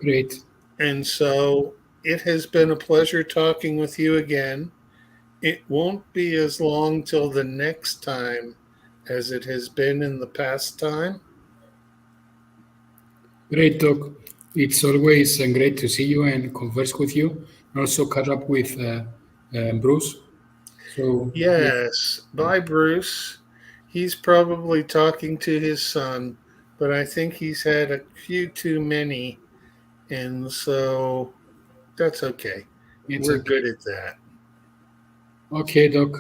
S3: Great.
S2: And so it has been a pleasure talking with you again. It won't be as long till the next time as it has been in the past time.
S3: Great talk. It's always great to see you and converse with you, and also catch up with Bruce. So
S2: Yes. Bye, Bruce. He's probably talking to his son, but I think he's had a few too many. And so that's okay.
S3: it's
S2: We're
S3: okay.
S2: good at that.
S3: Okay, Doc.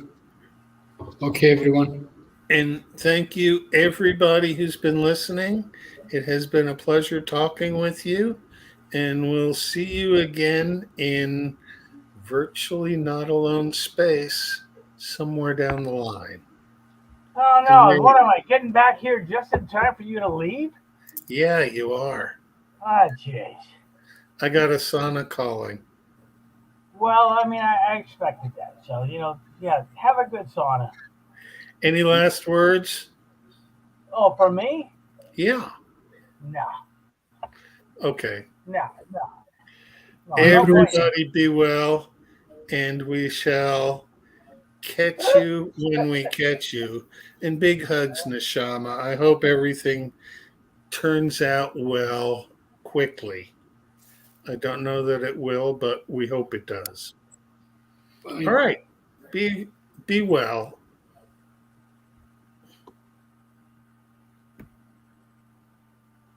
S3: Okay, everyone.
S2: And thank you, everybody who's been listening. It has been a pleasure talking with you. And we'll see you again in virtually not alone space somewhere down the line.
S1: Oh no! What am I getting back here just in time for you to leave?
S2: Yeah, you are.
S1: Ah, jeez.
S2: I got a sauna calling.
S1: Well, I mean, I expected that. So yeah. Have a good sauna.
S2: Any last words?
S1: Oh, for me?
S2: Yeah.
S1: No.
S2: Okay.
S1: No.
S2: Everybody be well, and we shall catch you when we catch you. And big hugs, Neshama. I hope everything turns out well quickly. I don't know that it will, but we hope it does.
S3: Bye.
S2: All right. Be well.